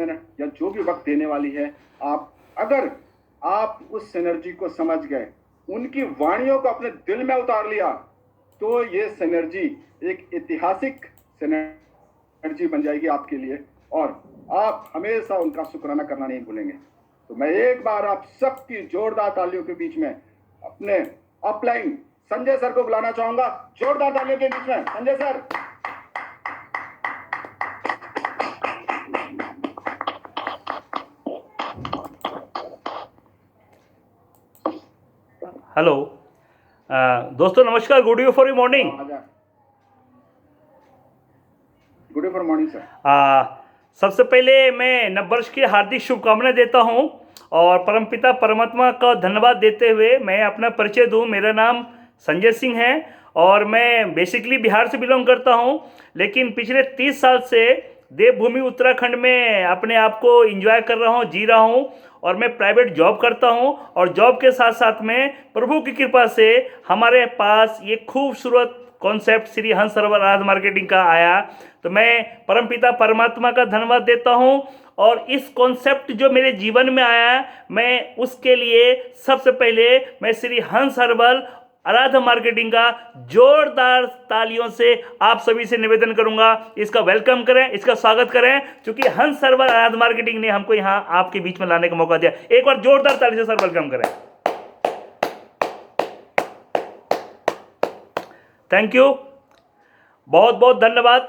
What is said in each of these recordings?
Minute या जो भी वक्त देने वाली है, अगर आप उस सिनर्जी को समझ गए, उनकी वाणियों को अपने दिल में उतार लिया, तो ये सिनर्जी एक ऐतिहासिक सिनर्जी बन जाएगी आपके लिए, और आप हमेशा उनका शुक्राना करना नहीं भूलेंगे। तो मैं एक बार आप सबकी जोरदार तालियों के बीच में अपने अपलाइन संजय सर को बुलाना चाहूंगा। जोरदार तालियों के बीच में संजय सर। हेलो दोस्तों, नमस्कार। Good you for you morning. Good for morning sir. सबसे पहले मैं नववर्ष की हार्दिक शुभकामनाएं देता हूं और परमपिता परमात्मा का धन्यवाद देते हुए मैं अपना परिचय दूं। मेरा नाम संजय सिंह है और मैं बेसिकली बिहार से बिलोंग करता हूं, लेकिन पिछले 30 साल से देवभूमि उत्तराखंड में अपने आप को एंजॉय कर रहा हूं, जी रहा हूं, और मैं प्राइवेट जॉब करता हूं। और जॉब के साथ साथ में प्रभु की कृपा से हमारे पास ये खूबसूरत कॉन्सेप्ट श्री हंस सरोवर आराध मार्केटिंग का आया, तो मैं परमपिता परमात्मा का धन्यवाद देता हूं। और इस कॉन्सेप्ट जो मेरे जीवन में आया, मैं उसके लिए सबसे पहले मैं श्री हंस हर्बल आराध मार्केटिंग का जोरदार तालियों से आप सभी से निवेदन करूंगा, इसका वेलकम करें, इसका स्वागत करें, क्योंकि हंस सर्वल आराध मार्केटिंग ने हमको यहां आपके बीच में लाने का मौका दिया। एक बार जोरदार ताली से सर वेलकम करें। थैंक यू, बहुत बहुत धन्यवाद।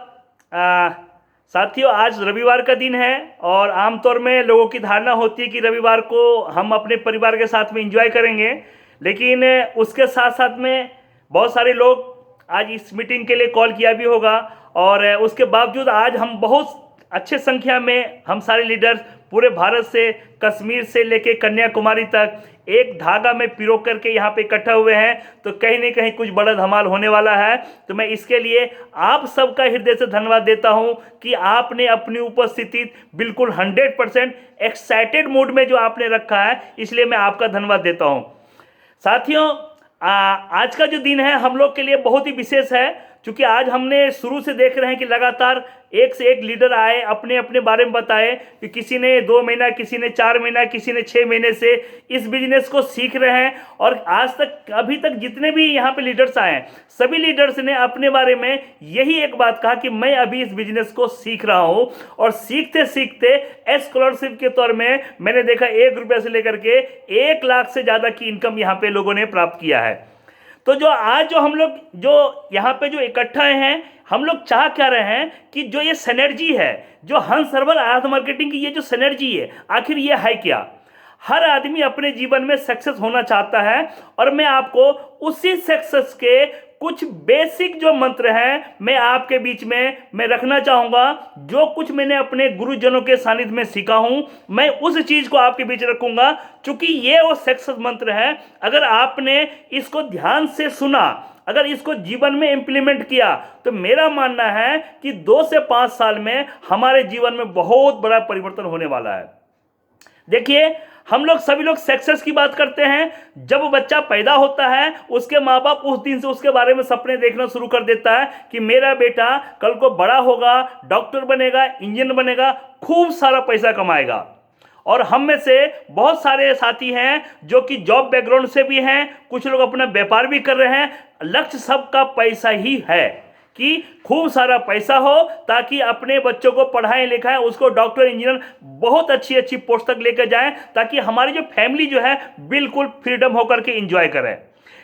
साथियों, आज रविवार का दिन है और आमतौर में लोगों की धारणा होती है कि रविवार को हम अपने परिवार के साथ में एंजॉय करेंगे, लेकिन उसके साथ साथ में बहुत सारे लोग आज इस मीटिंग के लिए कॉल किया भी होगा, और उसके बावजूद आज हम बहुत अच्छे संख्या में हम सारे लीडर्स पूरे भारत से, कश्मीर से लेके कन्याकुमारी तक एक धागा में पिरो करके यहाँ पे इकट्ठा हुए हैं, तो कहीं ना कहीं कुछ बड़ा धमाल होने वाला है। तो मैं इसके लिए आप सबका हृदय से धन्यवाद देता हूँ कि आपने अपनी उपस्थिति बिल्कुल 100% एक्साइटेड मूड में जो आपने रखा है, इसलिए मैं आपका धन्यवाद देता हूँ। साथियों, आज का जो दिन है हम लोग के लिए बहुत ही विशेष है, क्योंकि आज हमने शुरू से देख रहे हैं कि लगातार एक से एक लीडर आए, अपने अपने बारे में बताए कि किसी ने 2 महीना, किसी ने 4 महीना, किसी ने 6 महीने से इस बिजनेस को सीख रहे हैं। और आज तक, अभी तक जितने भी यहाँ पे लीडर्स आए हैं, सभी लीडर्स ने अपने बारे में यही एक बात कहा कि मैं अभी इस बिजनेस को सीख रहा हूँ, और सीखते सीखते स्कॉलरशिप के तौर में मैंने देखा 1 रुपये से लेकर के 1 लाख से ज़्यादा की इनकम यहाँ पे लोगों ने प्राप्त किया है। तो जो आज जो हम लोग जो यहाँ पे जो इकट्ठा हैं, हम लोग चाह क्या रहे हैं कि जो ये सिनर्जी है, जो हंस हर्बल आराध मार्केटिंग की ये जो सिनर्जी है, आखिर ये है क्या। हर आदमी अपने जीवन में सक्सेस होना चाहता है, और मैं आपको उसी सक्सेस के कुछ बेसिक जो मंत्र हैं मैं आपके बीच में मैं रखना चाहूँगा। जो कुछ मैंने अपने गुरुजनों के सानिध्य में सीखा हूँ, मैं उस चीज़ को आपके बीच रखूँगा, क्योंकि ये वो सक्सेस मंत्र है। अगर आपने इसको ध्यान से सुना, अगर इसको जीवन में इम्प्लीमेंट किया, तो मेरा मानना है कि 2 से 5 साल में हमारे जीवन में बहुत बड़ा परिवर्तन होने वाला है। देखिए, हम लोग सभी लोग सक्सेस की बात करते हैं। जब बच्चा पैदा होता है, उसके माँ बाप उस दिन से उसके बारे में सपने देखना शुरू कर देता है कि मेरा बेटा कल को बड़ा होगा, डॉक्टर बनेगा, इंजीनियर बनेगा, खूब सारा पैसा कमाएगा। और हम में से बहुत सारे साथी हैं जो कि जॉब बैकग्राउंड से भी हैं, कुछ लोग अपना व्यापार भी कर रहे हैं। लक्ष्य सबका पैसा ही है कि खूब सारा पैसा हो, ताकि अपने बच्चों को पढ़ाएं लिखाएं, उसको डॉक्टर, इंजीनियर, बहुत अच्छी अच्छी पोस्ट तक लेकर जाएं, ताकि हमारी जो फैमिली जो है बिल्कुल फ्रीडम होकर के एंजॉय करें।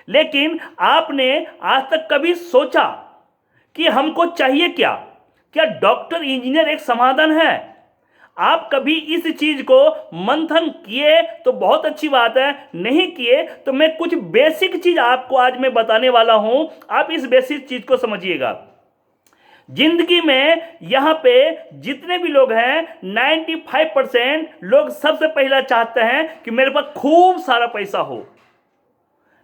लेकिन आपने आज तक कभी सोचा कि हमको चाहिए क्या? क्या डॉक्टर, इंजीनियर एक समाधान है? आप कभी इस चीज को मंथन किए तो बहुत अच्छी बात है, नहीं किए तो मैं कुछ बेसिक चीज आपको आज मैं बताने वाला हूं। आप इस बेसिक चीज को समझिएगा। जिंदगी में यहां पे जितने भी लोग हैं, 95% लोग सबसे पहला चाहते हैं कि मेरे पास खूब सारा पैसा हो।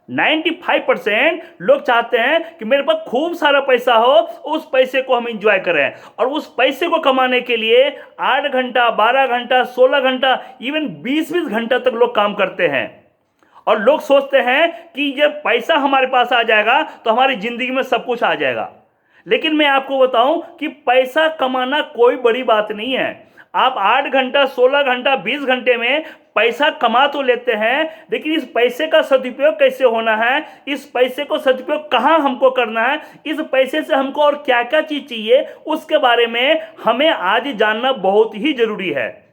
95% लोग चाहते हैं कि मेरे पास खूब सारा पैसा हो, उस पैसे को हम एंजॉय करें। और उस पैसे को कमाने के लिए 8 घंटा, 12 घंटा, 16 घंटा, इवन 20-20 घंटा तक लोग काम करते हैं। और लोग सोचते हैं कि जब पैसा हमारे पास आ जाएगा तो हमारी जिंदगी में सब कुछ आ जाएगा। लेकिन मैं आपको बताऊं कि पैसा कमाना कोई बड़ी बात नहीं है। आप 8 घंटा, 16 घंटा, 20 घंटे में पैसा कमा तो लेते हैं, लेकिन इस पैसे का सदुपयोग कैसे होना है, इस पैसे को सदुपयोग कहाँ हमको करना है, इस पैसे से हमको और क्या क्या चीज़ चाहिए, उसके बारे में हमें आज जानना बहुत ही ज़रूरी है।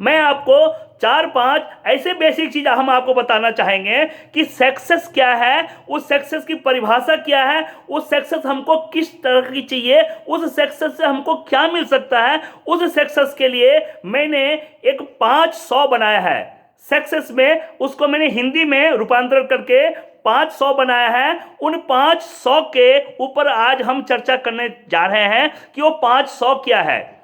मैं आपको 4-5 ऐसे बेसिक चीज़ हम आपको बताना चाहेंगे कि सक्सेस क्या है, उस सक्सेस की परिभाषा क्या है, उस सक्सेस हमको किस तरह की चाहिए, उस सक्सेस से हमको क्या मिल सकता है। उस सक्सेस के लिए मैंने एक 500 बनाया है। सक्सेस में उसको मैंने हिंदी में रूपांतरण करके 500 बनाया है। उन 500 के ऊपर आज हम चर्चा करने जा रहे हैं कि वो 500 क्या है।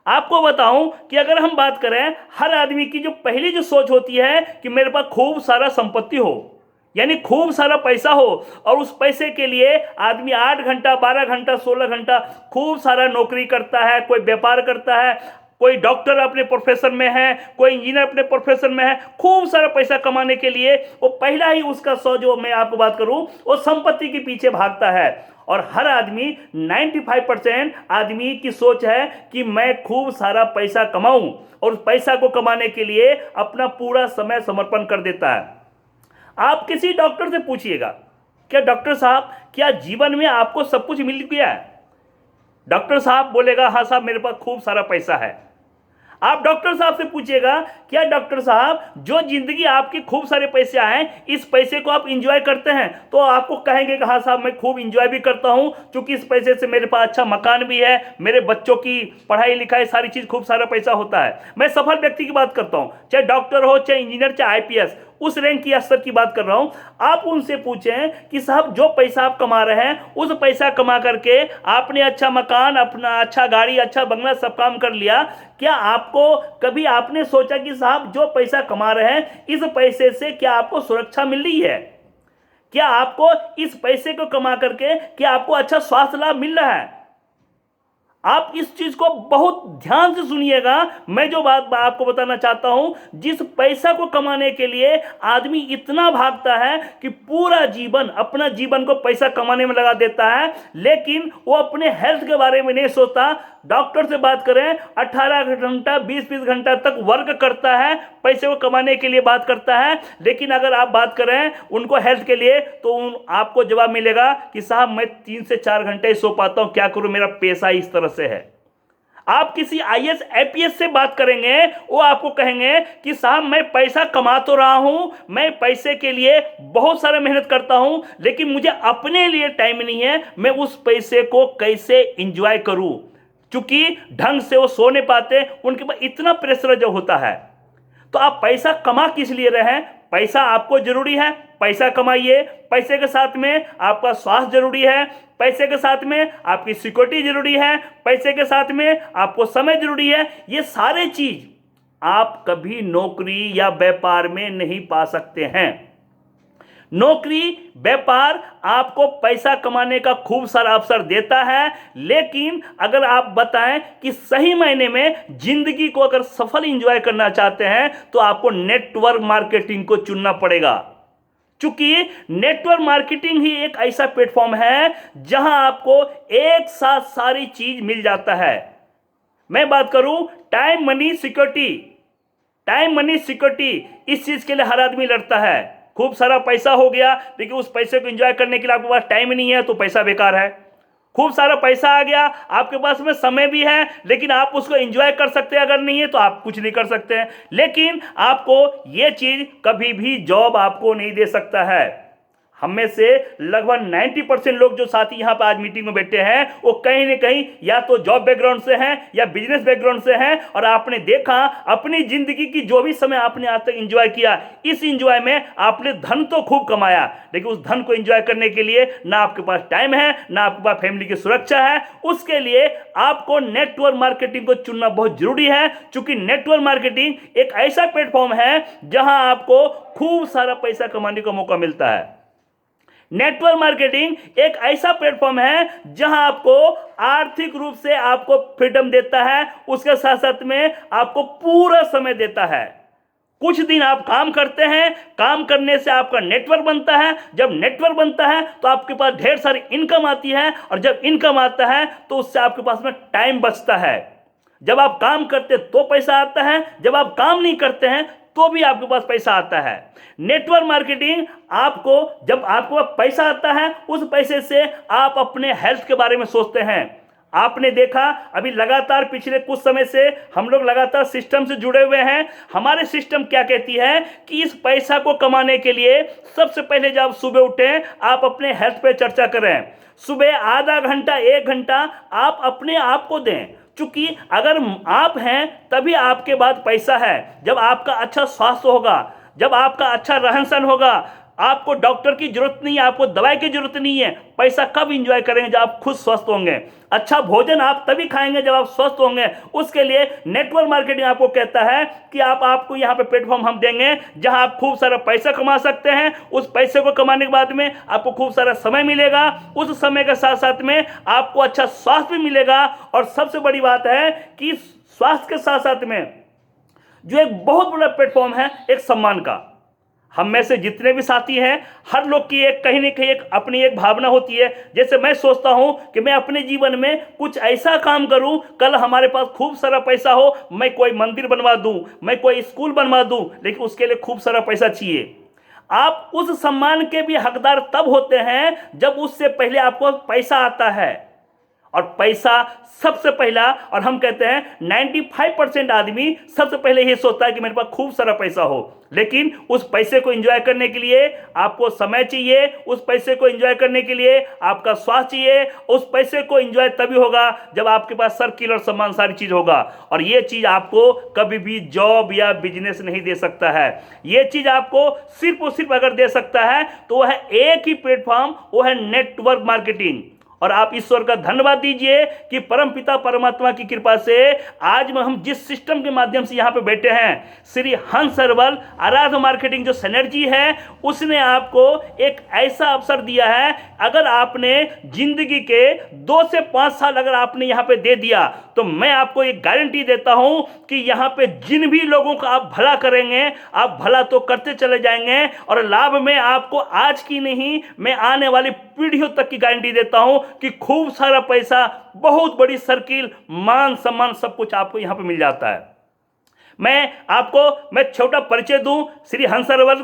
आपको बताऊं कि अगर हम बात करें, हर आदमी की जो पहली जो सोच होती है कि मेरे पास खूब सारा संपत्ति हो, यानी खूब सारा पैसा हो, और उस पैसे के लिए आदमी 8 घंटा, 12 घंटा, 16 घंटा खूब सारा नौकरी करता है, कोई व्यापार करता है, कोई डॉक्टर अपने प्रोफेशन में है, कोई इंजीनियर अपने प्रोफेशन में है, खूब सारा पैसा कमाने के लिए वो पहला ही उसका सौ जो मैं आपको बात करूं वो संपत्ति के पीछे भागता है। और हर आदमी 95% आदमी की सोच है कि मैं खूब सारा पैसा कमाऊं, और उस पैसा को कमाने के लिए अपना पूरा समय समर्पण कर देता है। आप किसी डॉक्टर से पूछिएगा, क्या डॉक्टर साहब क्या जीवन में आपको सब कुछ मिल गया है? डॉक्टर साहब बोलेगा हाँ साहब मेरे पास खूब सारा पैसा है। आप डॉक्टर साहब से पूछिएगा, क्या डॉक्टर साहब जो जिंदगी आपके खूब सारे पैसे आए, इस पैसे को आप इंजॉय करते हैं? तो आपको कहेंगे कि हाँ साहब मैं खूब इंजॉय भी करता हूं, क्योंकि इस पैसे से मेरे पास अच्छा मकान भी है, मेरे बच्चों की पढ़ाई लिखाई सारी चीज़, खूब सारा पैसा होता है। मैं सफल व्यक्ति की बात करता हूं, चाहे डॉक्टर हो, चाहे इंजीनियर, चाहे IPS, उस रैंक की स्तर की बात कर रहा हूं। आप उनसे पूछें कि साहब जो पैसा आप कमा रहे हैं, उस पैसा कमा करके आपने अच्छा मकान, अपना अच्छा गाड़ी, अच्छा बंगला, सब काम कर लिया, क्या आपको कभी आपने सोचा कि साहब जो पैसा कमा रहे हैं, इस पैसे से क्या आपको सुरक्षा मिल रही है? क्या आपको इस पैसे को कमा करके क्या आपको अच्छा स्वास्थ्य लाभ मिल रहा है? आप इस चीज को बहुत ध्यान से सुनिएगा। मैं जो बात आपको बताना चाहता हूं, जिस पैसा को कमाने के लिए आदमी इतना भागता है कि पूरा जीवन, अपना जीवन को पैसा कमाने में लगा देता है, लेकिन वो अपने हेल्थ के बारे में नहीं सोचता। डॉक्टर से बात करें, 18 घंटा, 20-20 घंटा तक वर्क करता है, पैसे को कमाने के लिए बात करता है, लेकिन अगर आप बात करें उनको हेल्थ के लिए, तो आपको जवाब मिलेगा कि साहब मैं 3 से 4 घंटे ही सो पाता हूं, क्या करूं, मेरा पैसा इस तरह से है। आप किसी IAS IPS से बात करेंगे, वो आपको कहेंगे कि साहब मैं पैसा कमा तो रहा हूं, मैं पैसे के लिए बहुत सारा मेहनत करता हूं, लेकिन मुझे अपने लिए टाइम नहीं है, मैं उस पैसे को कैसे एंजॉय करूं, क्योंकि ढंग से वो सो नहीं पाते, उनके पास इतना प्रेशर जो होता है। तो आप पैसा कमा किस लिए रहे हैं? पैसा आपको जरूरी है, पैसा कमाइए। पैसे के साथ में आपका स्वास्थ्य जरूरी है, पैसे के साथ में आपकी सिक्योरिटी जरूरी है, पैसे के साथ में आपको समय जरूरी है। ये सारे चीज आप कभी नौकरी या व्यापार में नहीं पा सकते हैं। नौकरी, व्यापार आपको पैसा कमाने का खूब सारा अवसर देता है, लेकिन अगर आप बताएं कि सही मायने में जिंदगी को अगर सफल एंजॉय करना चाहते हैं, तो आपको नेटवर्क मार्केटिंग को चुनना पड़ेगा। क्योंकि नेटवर्क मार्केटिंग ही एक ऐसा प्लेटफॉर्म है जहां आपको एक साथ सारी चीज मिल जाता है। मैं बात करूं time, money, security. Time, money, security, इस चीज के लिए हर आदमी लड़ता है। खूब सारा पैसा हो गया, लेकिन उस पैसे को एंजॉय करने के लिए आपके पास टाइम नहीं है, तो पैसा बेकार है। खूब सारा पैसा आ गया, आपके पास में समय भी है, लेकिन आप उसको एंजॉय कर सकते हैं, अगर नहीं है तो आप कुछ नहीं कर सकते हैं। लेकिन आपको ये चीज कभी भी जॉब आपको नहीं दे सकता है। हम में से लगभग 90% लोग जो साथी यहाँ पर आज मीटिंग में बैठे हैं, वो कहीं ना कहीं या तो जॉब बैकग्राउंड से हैं या बिजनेस बैकग्राउंड से हैं, और आपने देखा अपनी जिंदगी की जो भी समय आपने आज तक एंजॉय किया, इस एंजॉय में आपने धन तो खूब कमाया, लेकिन उस धन को एंजॉय करने के लिए ना आपके पास टाइम है, ना आपके पास फैमिली की सुरक्षा है। उसके लिए आपको नेटवर्क मार्केटिंग को चुनना बहुत जरूरी है, क्योंकि नेटवर्क मार्केटिंग एक ऐसा प्लेटफॉर्म है जहां आपको खूब सारा पैसा कमाने का मौका मिलता है। नेटवर्क मार्केटिंग एक ऐसा प्लेटफॉर्म है जहां आपको आर्थिक रूप से आपको फ्रीडम देता है, उसके साथ साथ में आपको पूरा समय देता है। कुछ दिन आप काम करते हैं, काम करने से आपका नेटवर्क बनता है, जब नेटवर्क बनता है तो आपके पास ढेर सारी इनकम आती है, और जब इनकम आता है तो उससे आपके पास में टाइम बचता है। जब आप काम करते तो पैसा आता है, जब आप काम नहीं करते हैं तो भी आपके पास पैसा आता है। नेटवर्क मार्केटिंग आपको, जब आपके पास पैसा आता है, उस पैसे से आप अपने हेल्थ के बारे में सोचते हैं। आपने देखा अभी लगातार पिछले कुछ समय से हम लोग लगातार सिस्टम से जुड़े हुए हैं। हमारे सिस्टम क्या कहती है कि इस पैसा को कमाने के लिए सबसे पहले जब आप सुबह उठें, आप अपने हेल्थ पे चर्चा करें। सुबह आधा घंटा 1 घंटा आप अपने आप को दें, क्योंकि अगर आप हैं तभी आपके बाद पैसा है। जब आपका अच्छा स्वास्थ्य होगा, जब आपका अच्छा रहन सहन होगा, आपको डॉक्टर की जरूरत नहीं है, आपको दवाई की जरूरत नहीं है। पैसा कब एंजॉय करेंगे? जब आप खुद स्वस्थ होंगे। अच्छा भोजन आप तभी खाएंगे जब आप स्वस्थ होंगे। उसके लिए नेटवर्क मार्केटिंग आपको कहता है कि आपको यहाँ पे प्लेटफॉर्म हम देंगे जहां आप खूब सारा पैसा कमा सकते हैं। उस पैसे को कमाने के बाद में आपको खूब सारा समय मिलेगा। उस समय के साथ साथ में आपको अच्छा स्वास्थ्य भी मिलेगा। और सबसे बड़ी बात है कि स्वास्थ्य के साथ साथ में जो एक बहुत बड़ा प्लेटफॉर्म है एक सम्मान का। हम में से जितने भी साथी हैं, हर लोग की एक कहीं ना कहीं एक अपनी एक भावना होती है। जैसे मैं सोचता हूं कि मैं अपने जीवन में कुछ ऐसा काम करूं, कल हमारे पास खूब सारा पैसा हो, मैं कोई मंदिर बनवा दूं, मैं कोई स्कूल बनवा दूं, लेकिन उसके लिए खूब सारा पैसा चाहिए। आप उस सम्मान के भी हकदार तब होते हैं जब उससे पहले आपको पैसा आता है। और पैसा सबसे पहला, और हम कहते हैं 95% आदमी सबसे पहले ये सोचता है कि मेरे पास खूब सारा पैसा हो। लेकिन उस पैसे को एंजॉय करने के लिए आपको समय चाहिए, उस पैसे को एंजॉय करने के लिए आपका स्वास्थ्य चाहिए। उस पैसे को एंजॉय तभी होगा जब आपके पास सर्किल और सम्मान सारी चीज होगा। और ये चीज आपको कभी भी जॉब या बिजनेस नहीं दे सकता है। ये चीज आपको सिर्फ और सिर्फ अगर दे सकता है तो वह है एक ही प्लेटफॉर्म, वो है नेटवर्क मार्केटिंग। और आप ईश्वर का धन्यवाद दीजिए कि परमपिता परमात्मा की कृपा से आज में हम जिस सिस्टम के माध्यम से यहाँ पे बैठे हैं, श्री हंस हर्बल आराध्य मार्केटिंग जो सिनर्जी है, उसने आपको एक ऐसा अवसर दिया है। अगर आपने जिंदगी के 2 से 5 साल अगर आपने यहाँ पे दे दिया, तो मैं आपको एक गारंटी देता हूँ कि यहाँ पे जिन भी लोगों का आप भला करेंगे, आप भला तो करते चले जाएंगे। और लाभ में आपको आज की नहीं, मैं आने वाली पीढ़ियों तक की गारंटी देता हूं कि खूब सारा पैसा, बहुत बड़ी सर्किल, मान सम्मान सब कुछ आपको यहां पे मिल जाता है। मैं छोटा परिचय दूं, श्री हंस हर्बल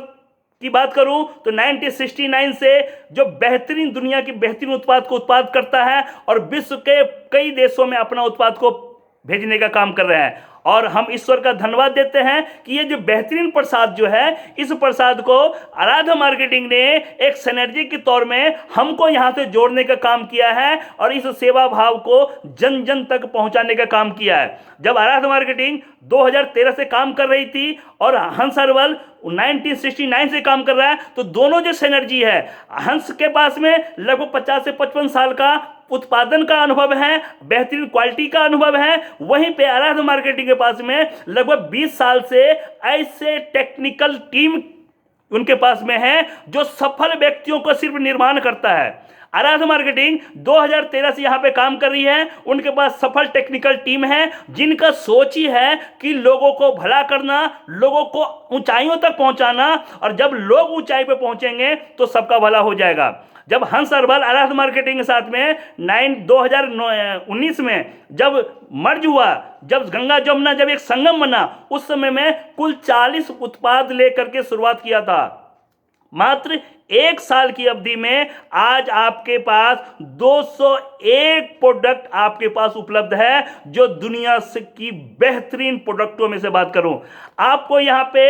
की बात करूं तो 1969 से जो बेहतरीन, दुनिया की बेहतरीन उत्पाद को उत्पाद करता है और विश्व के कई देशों में अपना उत्पाद को भेजने का काम कर रहे हैं। और हम ईश्वर का धन्यवाद देते हैं कि ये जो बेहतरीन प्रसाद जो है, इस प्रसाद को आराध्य मार्केटिंग ने एक सिनर्जी के तौर में हमको यहाँ से जोड़ने का काम किया है और इस सेवा भाव को जन जन तक पहुँचाने का काम किया है। जब आराध्य मार्केटिंग 2013 से काम कर रही थी और हंस हर्बल 1969 से काम कर रहा है, तो दोनों जो सिनर्जी है, हंस के पास में लगभग 50 से 55 साल का उत्पादन का अनुभव है, बेहतरीन क्वालिटी का अनुभव है। वहीं पे आराध्य मार्केटिंग के पास में लगभग 20 साल से ऐसे टेक्निकल टीम उनके पास में है जो सफल व्यक्तियों को सिर्फ निर्माण करता है। आराध्य मार्केटिंग 2013 से यहाँ पे काम कर रही है। उनके पास सफल टेक्निकल टीम है जिनका सोच ही है कि लोगों को भला करना, लोगों को ऊंचाइयों तक पहुंचाना, और जब लोग ऊंचाई पे पहुंचेंगे तो सबका भला हो जाएगा। जब हंस हर्बल आराध्य मार्केटिंग के साथ में 2019 में जब मर्ज हुआ, जब गंगा जमुना जब एक संगम बना, उस समय में कुल 40 उत्पाद लेकर के शुरुआत किया था। मात्र 1 साल की अवधि में आज आपके पास 201 प्रोडक्ट आपके पास उपलब्ध है, जो दुनिया की बेहतरीन प्रोडक्टों में से बात करूं। आपको यहाँ पे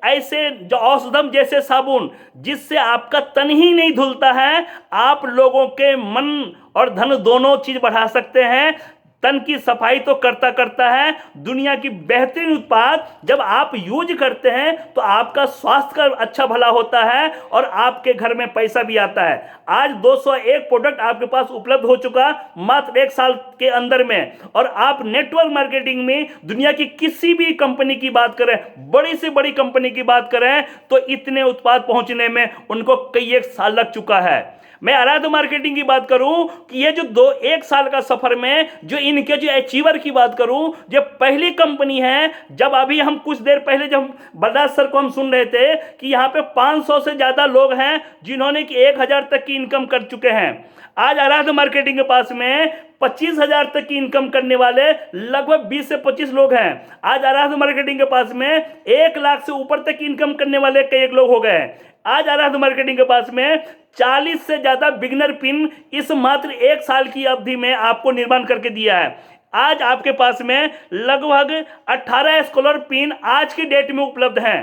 ऐसे जो औषधम जैसे साबुन, जिससे आपका तन ही नहीं धुलता है, आप लोगों के मन और धन दोनों चीज बढ़ा सकते हैं। तन की सफाई तो करता है। दुनिया की बेहतरीन उत्पाद जब आप यूज करते हैं तो आपका स्वास्थ्य का अच्छा भला होता है और आपके घर में पैसा भी आता है। आज 201 प्रोडक्ट आपके पास उपलब्ध हो चुका मात्र 1 साल के अंदर में। और आप नेटवर्क मार्केटिंग में दुनिया की किसी भी कंपनी की बात करें, बड़ी से बड़ी कंपनी की बात करें, तो इतने उत्पाद पहुंचने में उनको कई 1 साल लग चुका है। मैं आराध्य मार्केटिंग की बात करूं कि ये जो 1 साल का सफर में जो इनके जो अचीवर की बात करूं, जो पहली कंपनी है, जब अभी हम कुछ देर पहले जब बलराज सर को हम सुन रहे थे कि यहाँ पे 500 से ज्यादा लोग हैं जिन्होंने कि 1000 तक की इनकम कर चुके हैं। आज आराध्य मार्केटिंग के पास में 25,000 तक की इनकम करने वाले लगभग 20 से 25 लोग हैं। आज आराध्य मार्केटिंग के पास में 1 लाख से ऊपर तक की इनकम करने वाले कई एक लोग हो गए हैं। आज आराध्य मार्केटिंग के पास में 40 से ज्यादा बिगनर पिन इस मात्र 1 साल की अवधि में आपको निर्माण करके दिया है। आज आपके पास में लगभग 18 स्कॉलर पिन आज की डेट में उपलब्ध हैं।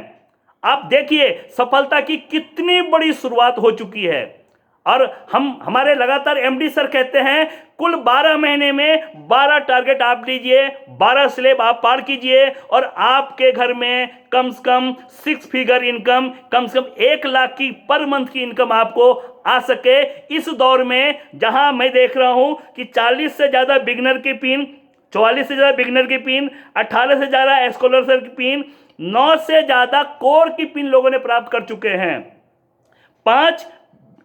आप देखिए सफलता की कितनी बड़ी शुरुआत हो चुकी है। और हमारे लगातार एमडी सर कहते हैं कुल 12 महीने में 12 टारगेट आप लीजिए, 12 स्लैब आप पार कीजिए और आपके घर में कम से कम 6 फिगर इनकम, कम से कम 1 लाख की पर मंथ की इनकम आपको आ सके। इस दौर में जहां मैं देख रहा हूं कि 40 से ज़्यादा बिगनर की पिन, 44 से ज़्यादा बिगनर की पिन, 18 से ज़्यादा स्कॉलर की पिन, 9 से ज़्यादा कोर की पिन लोगों ने प्राप्त कर चुके हैं। 5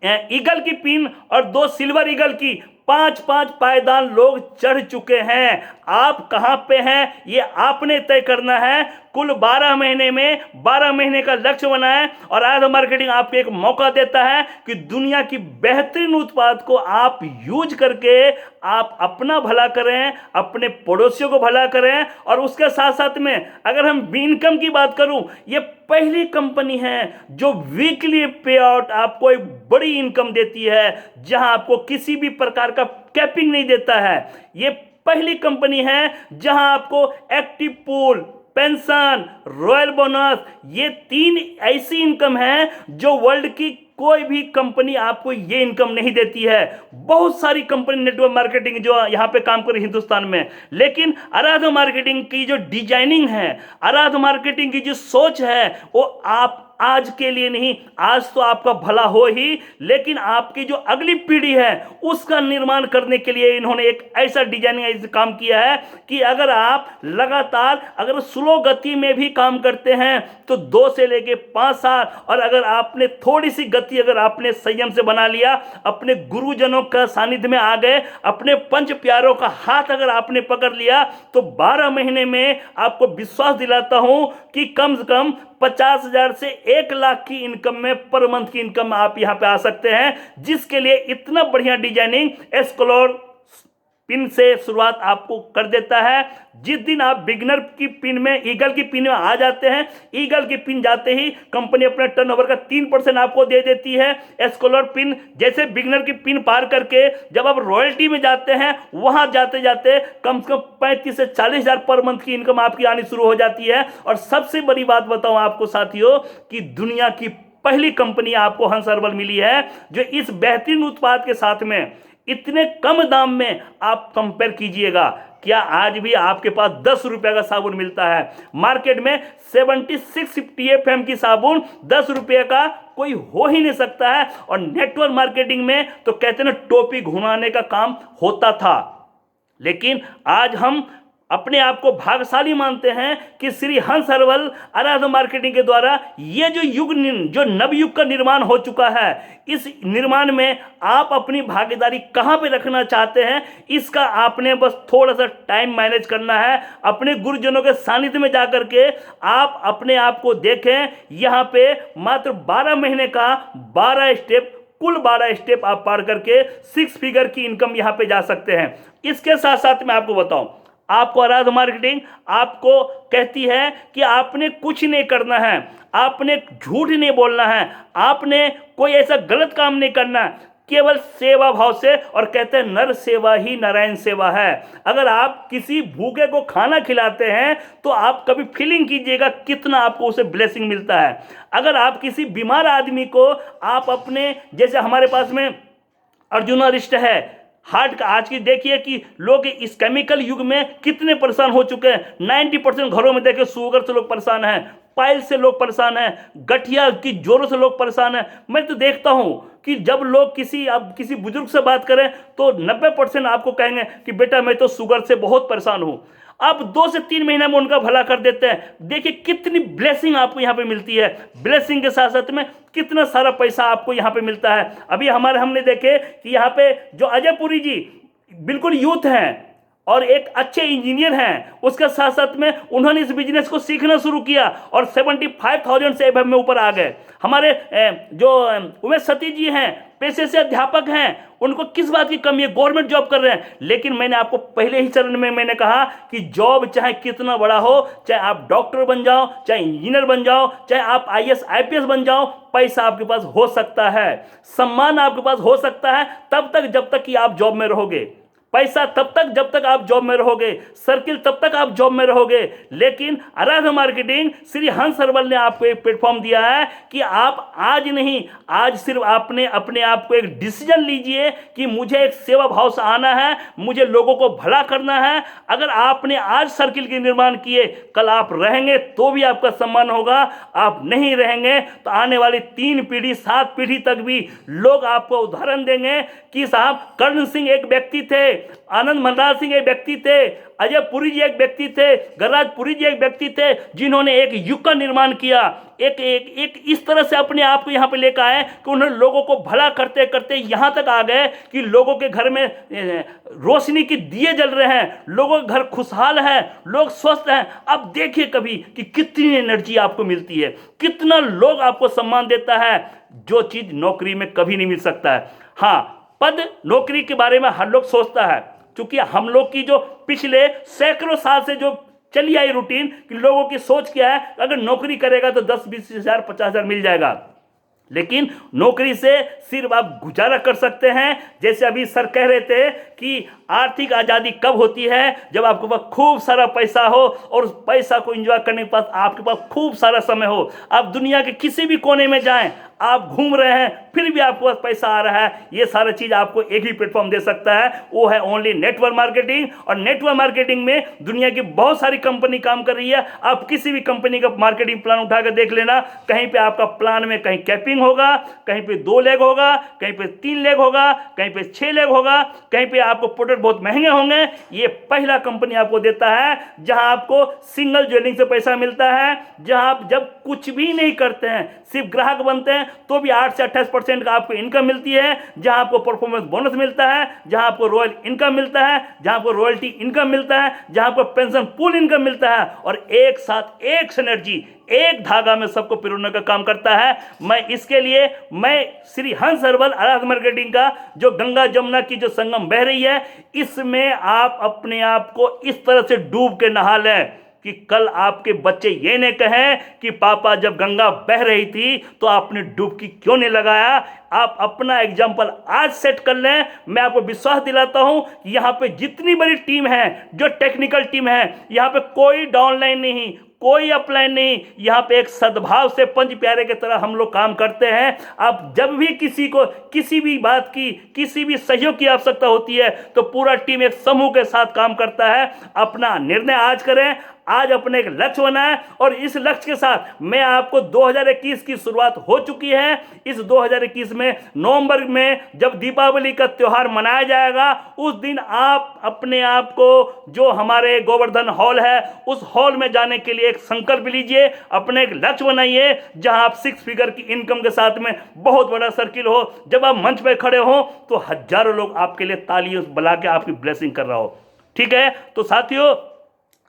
ईगल की पिन और 2 सिल्वर ईगल की 5-5 पायदान लोग चढ़ चुके हैं। आप कहां पे हैं ये आपने तय करना है। कुल 12 महीने में 12 महीने का लक्ष्य बनाएं और आराध्य मार्केटिंग आपको एक मौका देता है कि दुनिया की बेहतरीन उत्पाद को आप यूज करके आप अपना भला करें, अपने पड़ोसियों को भला करें। और उसके साथ साथ में अगर हम इनकम की बात करूं, ये पहली कंपनी है जो वीकली पे आउट आपको एक बड़ी इनकम देती है, जहां आपको किसी भी प्रकार का कैपिंग नहीं देता है। ये पहली कंपनी है जहां आपको active pool, pension, royal bonus, ये 3 ऐसी इनकम है जो वर्ल्ड की कोई भी कंपनी आपको ये इनकम नहीं देती है। बहुत सारी कंपनी नेटवर्क मार्केटिंग जो यहाँ पे काम कर रही है हिंदुस्तान में, लेकिन आराध्य मार्केटिंग की जो डिजाइनिंग है, आराध्य मार्केटिंग की जो सोच है, वो आप आज के लिए नहीं, आज तो आपका भला हो ही, लेकिन आपकी जो अगली पीढ़ी है उसका निर्माण करने के लिए इन्होंने एक ऐसा डिजाइनिंग ऐसा काम किया है कि अगर आप लगातार अगर स्लो गति में भी काम करते हैं तो 2 से लेके 5 साल, और अगर आपने थोड़ी सी गति अगर आपने संयम से बना लिया, अपने गुरुजनों का सानिध्य में आ गए, अपने पंच प्यारों का हाथ अगर आपने पकड़ लिया, तो 12 महीने में आपको विश्वास दिलाता हूं कि कम से कम 50,000 से 1 लाख की इनकम में पर मंथ की इनकम आप यहां पे आ सकते हैं, जिसके लिए इतना बढ़िया डिजाइनिंग एस्कोलर पिन से शुरुआत आपको कर देता है। जिस दिन आप बिगनर की पिन में, ईगल की पिन में आ जाते हैं, ईगल की पिन जाते ही कंपनी अपने टर्नओवर का 3% आपको दे देती है। एस्कोलर पिन जैसे बिगनर की पिन पार करके जब आप रॉयल्टी में जाते हैं, वहां जाते जाते कम से कम 35 से 40,000 पर मंथ की इनकम आपकी आनी शुरू हो जाती है। और सबसे बड़ी बात बताऊं आपको साथियों कि दुनिया की पहली कंपनी आपको हंस हर्बल मिली है जो इस बेहतरीन उत्पाद के साथ में इतने कम दाम में आप कंपेयर कीजिएगा। क्या आज भी आपके पास 10 रुपए का साबुन मिलता है? मार्केट में 7650 FM की साबुन 10 रुपए का कोई हो ही नहीं सकता है। और नेटवर्क मार्केटिंग में तो कहते हैं ना, टोपी घुमाने का काम होता था, लेकिन आज हम अपने आप को भाग्यशाली मानते हैं कि श्री हंस हर्बल आराध्य मार्केटिंग के द्वारा ये जो नवयुग का निर्माण हो चुका है, इस निर्माण में आप अपनी भागीदारी कहां पे रखना चाहते हैं, इसका आपने बस थोड़ा सा टाइम मैनेज करना है। अपने गुरुजनों के सानिध्य में जाकर के आप अपने आप को देखें। यहाँ पे मात्र 12 महीने का 12 स्टेप, कुल 12 स्टेप आप पार करके 6 फिगर की इनकम यहाँ पे जा सकते हैं। इसके साथ साथ मैं आपको बताऊं, आपको आराध्य मार्केटिंग आपको कहती है कि आपने कुछ नहीं करना है, आपने झूठ नहीं बोलना है, आपने कोई ऐसा गलत काम नहीं करना, केवल सेवा भाव से। और कहते हैं नर सेवा ही नारायण सेवा है। अगर आप किसी भूखे को खाना खिलाते हैं तो आप कभी फीलिंग कीजिएगा कितना आपको उसे ब्लेसिंग मिलता है। अगर आप किसी बीमार आदमी को आप अपने, जैसे हमारे पास में अर्जुना रिस्ट है, हार्ट का, आज की देखिए कि लोग इस केमिकल युग में कितने परेशान हो चुके हैं। 90% घरों में देखिए शुगर से लोग परेशान हैं, पाइल से लोग परेशान हैं, गठिया की जोरों से लोग परेशान हैं। मैं तो देखता हूं कि जब लोग किसी बुजुर्ग से बात करें तो 90% आपको कहेंगे कि बेटा मैं तो शुगर से बहुत परेशान हूं। आप 2 से 3 महीने में उनका भला कर देते हैं। देखिए कितनी ब्लेसिंग आपको यहाँ पे मिलती है। ब्लेसिंग के साथ साथ में कितना सारा पैसा आपको यहाँ पे मिलता है। अभी हमने देखे कि यहाँ पे जो अजय पुरी जी बिल्कुल यूथ हैं, और एक अच्छे इंजीनियर हैं, उसके साथ साथ में उन्होंने इस बिजनेस को सीखना शुरू किया और 75,000 से एबव में ऊपर आ गए। हमारे जो उमेश सतीश जी हैं, पेशे से अध्यापक हैं, उनको किस बात की कमी है, गवर्नमेंट जॉब कर रहे हैं। लेकिन मैंने आपको पहले ही चरण में मैंने कहा कि जॉब चाहे कितना बड़ा हो, चाहे आप डॉक्टर बन जाओ, चाहे इंजीनियर बन जाओ, चाहे आप IAS IPS बन जाओ, पैसा आपके पास हो सकता है, सम्मान आपके पास हो सकता है तब तक जब तक कि आप जॉब में रहोगे। पैसा तब तक जब तक आप जॉब में रहोगे, सर्किल तब तक आप जॉब में रहोगे। लेकिन आराध्य मार्केटिंग श्री हंस सरवल ने आपको एक प्लेटफॉर्म दिया है कि आप आज नहीं, आज सिर्फ आपने अपने आप को एक डिसीजन लीजिए कि मुझे एक सेवा भाव से आना है, मुझे लोगों को भला करना है। अगर आपने आज सर्किल के निर्माण किए, कल आप रहेंगे तो भी आपका सम्मान होगा, आप नहीं रहेंगे तो आने वाली 3 पीढ़ी 7 पीढ़ी तक भी लोग आपको उदाहरण देंगे कि साहब कर्ण सिंह एक व्यक्ति थे, आनंद मल्लार सिंह एक व्यक्ति थे, अजय पुरी जी एक व्यक्ति थे, गरराज पुरी जी एक व्यक्ति थे, जिन्होंने एक युग का निर्माण किया, एक इस तरह से अपने आप को यहाँ पे लेकर आए कि उन्होंने लोगों को भला करते करते यहाँ तक आ गए कि लोगों के घर में रोशनी की दिए जल रहे हैं, लोगों के घर खुशहाल है, लोग स्वस्थ हैं। अब देखिए कभी कि कितनी एनर्जी आपको मिलती है, कितना लोग आपको सम्मान देता है, जो चीज़ नौकरी में कभी नहीं मिल सकता है। हाँ, पद नौकरी के बारे में हर लोग सोचता है, क्योंकि हम लोग की जो पिछले सैकड़ों साल से जो चली आई रूटीन कि लोगों की सोच क्या है, अगर नौकरी करेगा तो 10-20 हज़ार 50 हज़ार मिल जाएगा। लेकिन नौकरी से सिर्फ आप गुजारा कर सकते हैं। जैसे अभी सर कह रहे थे कि आर्थिक आज़ादी कब होती है, जब आपके पास खूब सारा पैसा हो और उस पैसा को एंजॉय करने के पास आपके पास खूब सारा समय हो। आप दुनिया के किसी भी कोने में जाएं, आप घूम रहे हैं, फिर भी आपके पास पैसा आ रहा है। ये सारा चीज़ आपको एक ही प्लेटफॉर्म दे सकता है, वो है ओनली नेटवर्क मार्केटिंग। और नेटवर्क मार्केटिंग में दुनिया की बहुत सारी कंपनी काम कर रही है। आप किसी भी कंपनी का मार्केटिंग प्लान उठा कर देख लेना, कहीं पे आपका प्लान में कहीं कैपिंग होगा, कहीं पे 2 लेग होगा, कहीं पे 3 लेग होगा, कहीं पे 6 लेग होगा, कहीं पे आपको प्रोडक्ट बहुत महंगे होंगे। ये पहला कंपनी आपको देता है जहां आपको सिंगल ज्वाइनिंग से पैसा मिलता है, जहां आप जब कुछ भी नहीं करते हैं, सिर्फ ग्राहक बनते हैं तो भी 8 से 28% का आपको इनकम मिलती है, जहां आपको परफॉर्मेंस बोनस मिलता है, जहां आपको रॉयल इनकम मिलता है, जहां आपको रॉयल्टी इनकम मिलता है, जहां आपको पेंशन पूल इनकम मिलता है, और एक साथ एक सिनर्जी, एक धागा में सबको पिरोने का काम करता है। इसके लिए मैं श्री हंस सरवल आराध्य मार्केटिंग का जो गंगा जमुना की जो संगम बह रही है, इसमें आप अपने आप को इस तरह से डूब के नहा लें कि कल आपके बच्चे ये न कहें कि पापा जब गंगा बह रही थी तो आपने डुबकी क्यों नहीं लगाया। आप अपना एग्जाम्पल आज सेट कर लें। मैं आपको विश्वास दिलाता हूं कि यहाँ पे जितनी बड़ी टीम है, जो टेक्निकल टीम है, यहाँ पे कोई डाउनलाइन नहीं, कोई अपलाइन नहीं, यहाँ पे एक सद्भाव से पंच प्यारे की तरह हम लोग काम करते हैं। आप जब भी किसी को किसी भी बात की, किसी भी सहयोग की आवश्यकता होती है तो पूरा टीम एक समूह के साथ काम करता है। अपना निर्णय आज करें, आज अपने एक लक्ष्य बनाएं, और इस लक्ष्य के साथ मैं आपको 2021 की शुरुआत हो चुकी है। इस 2021 में नवंबर में जब दीपावली का त्यौहार मनाया जाएगा, उस दिन आप अपने आप को जो हमारे गोवर्धन हॉल है उस हॉल में जाने के लिए एक संकल्प लीजिए, अपने एक लक्ष्य बनाइए, जहां आप 6 फिगर की इनकम के साथ में बहुत बड़ा सर्किल हो। जब आप मंच पर खड़े हो तो हजारों लोग आपके लिए तालियों बुला के आपकी ब्लेसिंग कर रहा हो। ठीक है, तो साथियों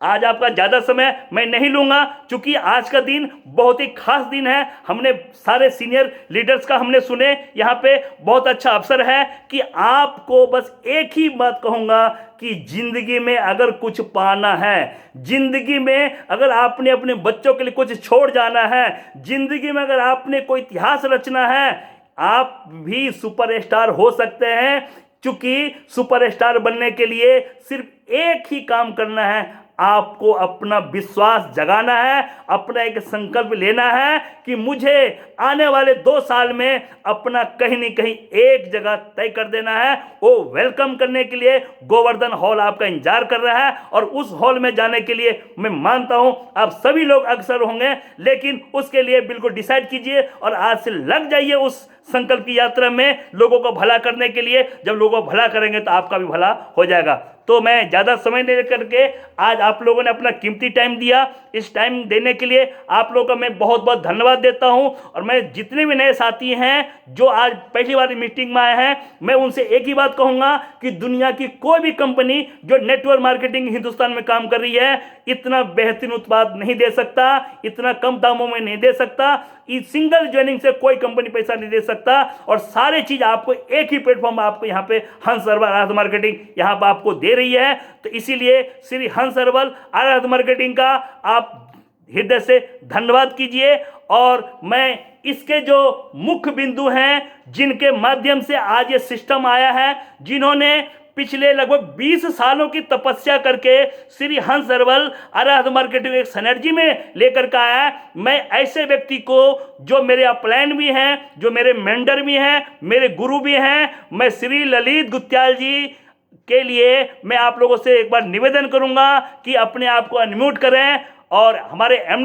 आज आपका ज़्यादा समय मैं नहीं लूँगा, क्योंकि आज का दिन बहुत ही खास दिन है। हमने सारे सीनियर लीडर्स का हमने सुने, यहाँ पे बहुत अच्छा अवसर है कि आपको बस एक ही बात कहूँगा कि ज़िंदगी में अगर कुछ पाना है, ज़िंदगी में अगर आपने अपने बच्चों के लिए कुछ छोड़ जाना है, ज़िंदगी में अगर आपने कोई इतिहास रचना है, आप भी सुपरस्टार हो सकते हैं। क्योंकि सुपरस्टार बनने के लिए सिर्फ एक ही काम करना है, आपको अपना विश्वास जगाना है, अपना एक संकल्प लेना है कि मुझे आने वाले 2 साल में अपना कहीं न कहीं एक जगह तय कर देना है। वो वेलकम करने के लिए गोवर्धन हॉल आपका इंतजार कर रहा है, और उस हॉल में जाने के लिए मैं मानता हूं आप सभी लोग अक्सर होंगे, लेकिन उसके लिए बिल्कुल डिसाइड कीजिए और आज से लग जाइए उस संकल्प की यात्रा में, लोगों को भला करने के लिए। जब लोगों को भला करेंगे तो आपका भी भला हो जाएगा। तो मैं ज़्यादा समय नहीं करके आज आप लोगों ने अपना कीमती टाइम दिया। इस टाइम देने के लिए आप लोगों का मैं बहुत बहुत धन्यवाद देता हूं। और मैं जितने भी नए साथी हैं जो आज पहली बार मीटिंग में आए हैं, मैं उनसे एक ही बात कहूँगा कि दुनिया की कोई भी कंपनी जो नेटवर्क मार्केटिंग हिंदुस्तान में काम कर रही है इतना बेहतरीन उत्पाद नहीं दे सकता, इतना कम दामों में नहीं दे सकता। इस सिंगल ज्वाइनिंग से कोई कंपनी पैसा नहीं दे सकता। और सारे चीज़ आपको एक ही प्लेटफॉर्म आपको यहाँ पे हंस हर्बल आराध्य मार्केटिंग यहाँ पर आपको दे रही है। तो इसीलिए श्री हंस हर्बल आराध्य मार्केटिंग का आप हृदय से धन्यवाद कीजिए। और मैं इसके जो मुख्य बिंदु हैं जिनके माध्यम से आज ये सिस्टम आया है, जिन्होंने पिछले लगभग 20 सालों की तपस्या करके श्री हंस हर्बल आराध्य मार्केटिंग एक सिनर्जी में लेकर के आया है, मैं ऐसे व्यक्ति को जो मेरे अपलाइन भी हैं, जो मेरे मेंटर भी हैं, मेरे गुरु भी हैं, मैं श्री ललित गुत्याल जी के लिए मैं आप लोगों से एक बार निवेदन करूंगा कि अपने आप को अनम्यूट करें और हमारे